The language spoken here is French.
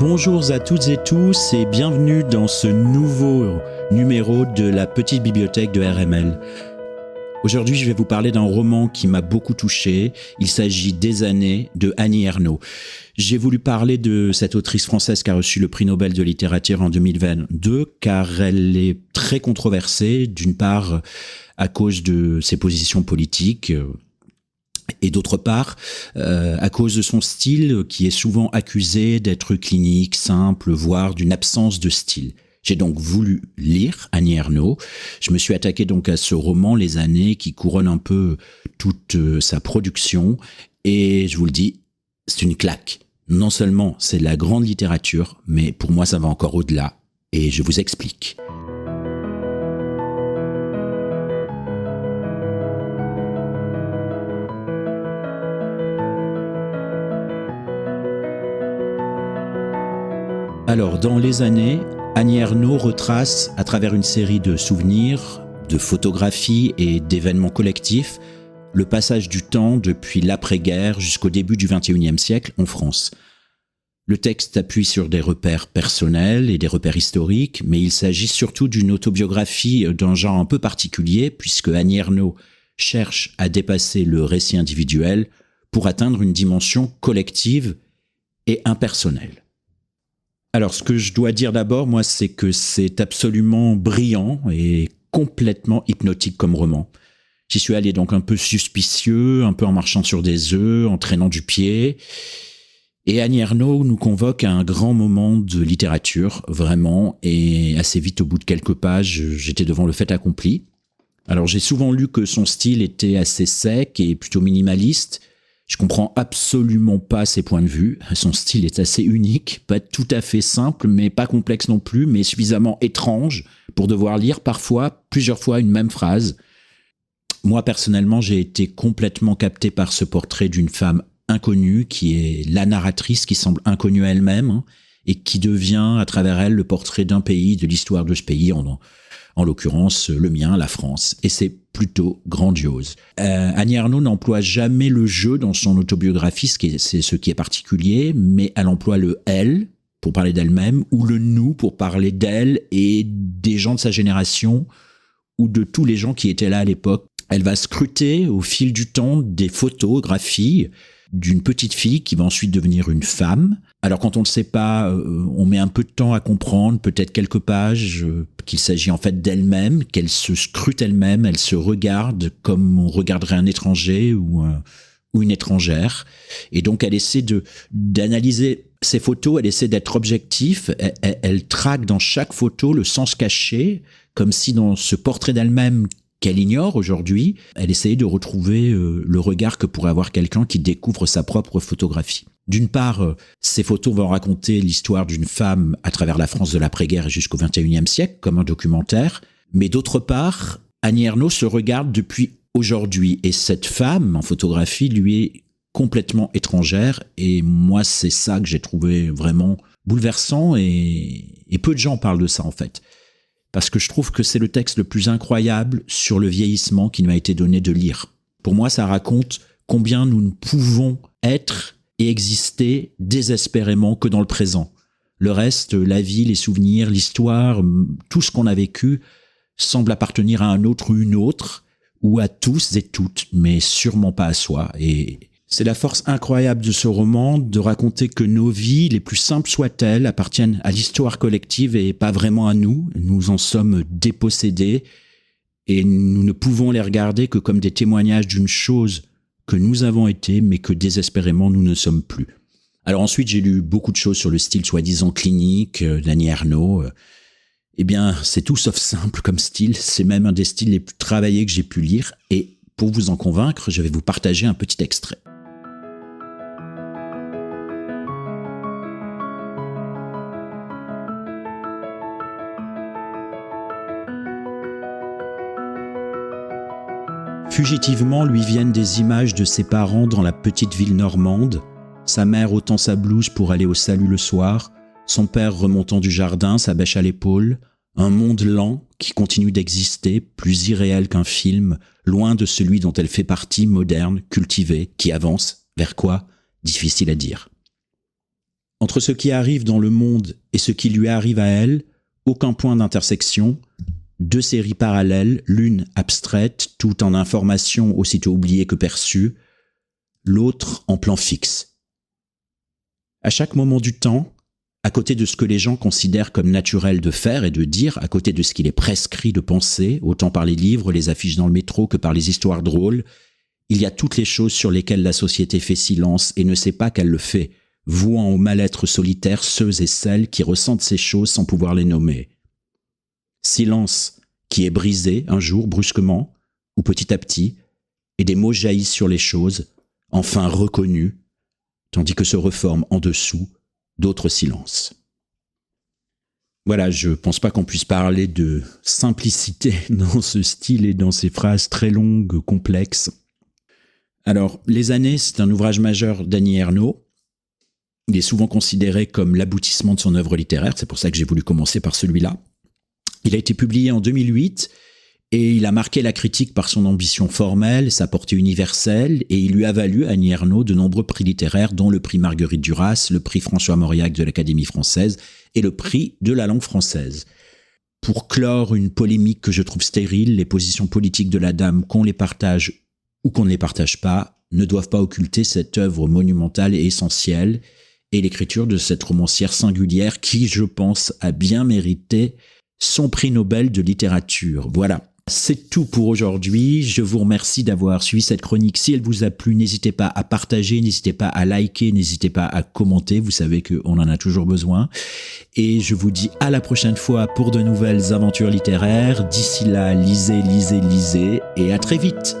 Bonjour à toutes et tous et bienvenue dans ce nouveau numéro de la petite bibliothèque de RML. Aujourd'hui, je vais vous parler d'un roman qui m'a beaucoup touché. Il s'agit des années de Annie Ernaux. J'ai voulu parler de cette autrice française qui a reçu le prix Nobel de littérature en 2022 car elle est très controversée, d'une part à cause de ses positions politiques, et d'autre part, à cause de son style qui est souvent accusé d'être clinique, simple, voire d'une absence de style. J'ai donc voulu lire Annie Ernaux. Je me suis attaqué donc à ce roman Les années qui couronne un peu toute sa production. Et je vous le dis, c'est une claque. Non seulement c'est de la grande littérature, mais pour moi ça va encore au-delà. Et je vous explique. Alors, dans Les années, Annie Ernaux retrace, à travers une série de souvenirs, de photographies et d'événements collectifs, le passage du temps depuis l'après-guerre jusqu'au début du XXIe siècle en France. Le texte appuie sur des repères personnels et des repères historiques, mais il s'agit surtout d'une autobiographie d'un genre un peu particulier, puisque Annie Ernaux cherche à dépasser le récit individuel pour atteindre une dimension collective et impersonnelle. Alors, ce que je dois dire d'abord, moi, c'est que c'est absolument brillant et complètement hypnotique comme roman. J'y suis allé donc un peu suspicieux, un peu en marchant sur des œufs, en traînant du pied. Et Annie Ernaux nous convoque à un grand moment de littérature, vraiment, et assez vite, au bout de quelques pages, j'étais devant le fait accompli. Alors, j'ai souvent lu que son style était assez sec et plutôt minimaliste. Je comprends absolument pas ses points de vue. Son style est assez unique, pas tout à fait simple, mais pas complexe non plus, mais suffisamment étrange pour devoir lire parfois, plusieurs fois une même phrase. Moi, personnellement, j'ai été complètement capté par ce portrait d'une femme inconnue, qui est la narratrice, qui semble inconnue à elle-même, et qui devient, à travers elle, le portrait d'un pays, de l'histoire de ce pays, en l'occurrence le mien, la France. Et c'est plutôt grandiose. Annie Ernaux n'emploie jamais le je dans son autobiographie, c'est ce qui est particulier, mais elle emploie le elle pour parler d'elle-même, ou le nous pour parler d'elle et des gens de sa génération, ou de tous les gens qui étaient là à l'époque. Elle va scruter au fil du temps des photographies d'une petite fille qui va ensuite devenir une femme. Alors quand on ne le sait pas, on met un peu de temps à comprendre, peut-être quelques pages, qu'il s'agit en fait d'elle-même, qu'elle se scrute elle-même, elle se regarde comme on regarderait un étranger ou une étrangère. Et donc elle essaie d'analyser ses photos, elle essaie d'être objective, elle traque dans chaque photo le sens caché, comme si dans ce portrait d'elle-même qu'elle ignore aujourd'hui, elle essayait de retrouver le regard que pourrait avoir quelqu'un qui découvre sa propre photographie. D'une part, ces photos vont raconter l'histoire d'une femme à travers la France de l'après-guerre et jusqu'au XXIe siècle, comme un documentaire. Mais d'autre part, Annie Ernaux se regarde depuis aujourd'hui. Et cette femme, en photographie, lui est complètement étrangère. Et moi, c'est ça que j'ai trouvé vraiment bouleversant. Et peu de gens parlent de ça, en fait. Parce que je trouve que c'est le texte le plus incroyable sur le vieillissement qui m'a été donné de lire. Pour moi, ça raconte combien nous ne pouvons être et exister désespérément que dans le présent. Le reste, la vie, les souvenirs, l'histoire, tout ce qu'on a vécu semble appartenir à un autre ou une autre, ou à tous et toutes, mais sûrement pas à soi. Et c'est la force incroyable de ce roman de raconter que nos vies, les plus simples soient-elles, appartiennent à l'histoire collective et pas vraiment à nous. Nous en sommes dépossédés et nous ne pouvons les regarder que comme des témoignages d'une chose que nous avons été, mais que désespérément nous ne sommes plus. Alors ensuite, j'ai lu beaucoup de choses sur le style soi-disant clinique d'Annie Ernaux. Eh bien, c'est tout sauf simple comme style. C'est même un des styles les plus travaillés que j'ai pu lire. Et pour vous en convaincre, je vais vous partager un petit extrait. Fugitivement lui viennent des images de ses parents dans la petite ville normande, sa mère ôtant sa blouse pour aller au salut le soir, son père remontant du jardin, sa bêche à l'épaule, un monde lent qui continue d'exister, plus irréel qu'un film, loin de celui dont elle fait partie, moderne, cultivée, qui avance, vers quoi ? Difficile à dire. Entre ce qui arrive dans le monde et ce qui lui arrive à elle, aucun point d'intersection, deux séries parallèles, l'une abstraite, tout en information aussitôt oubliée que perçue, l'autre en plan fixe. À chaque moment du temps, à côté de ce que les gens considèrent comme naturel de faire et de dire, à côté de ce qu'il est prescrit de penser, autant par les livres, les affiches dans le métro que par les histoires drôles, il y a toutes les choses sur lesquelles la société fait silence et ne sait pas qu'elle le fait, vouant au mal-être solitaire ceux et celles qui ressentent ces choses sans pouvoir les nommer. Silence qui est brisé un jour brusquement, ou petit à petit, et des mots jaillissent sur les choses, enfin reconnus, tandis que se reforment en dessous d'autres silences. Voilà, je pense pas qu'on puisse parler de simplicité dans ce style et dans ces phrases très longues, complexes. Alors, Les années, c'est un ouvrage majeur d'Annie Ernaux. Il est souvent considéré comme l'aboutissement de son œuvre littéraire, c'est pour ça que j'ai voulu commencer par celui-là. Il a été publié en 2008 et il a marqué la critique par son ambition formelle, sa portée universelle, et il lui a valu, à Annie Ernaux, de nombreux prix littéraires, dont le prix Marguerite Duras, le prix François Mauriac de l'Académie française et le prix de la langue française. Pour clore une polémique que je trouve stérile, les positions politiques de la dame, qu'on les partage ou qu'on ne les partage pas, ne doivent pas occulter cette œuvre monumentale et essentielle, et l'écriture de cette romancière singulière qui, je pense, a bien mérité son prix Nobel de littérature. Voilà, c'est tout pour aujourd'hui. Je vous remercie d'avoir suivi cette chronique. Si elle vous a plu, n'hésitez pas à partager, n'hésitez pas à liker, n'hésitez pas à commenter. Vous savez qu'on en a toujours besoin. Et je vous dis à la prochaine fois pour de nouvelles aventures littéraires. D'ici là, lisez, lisez, lisez et à très vite.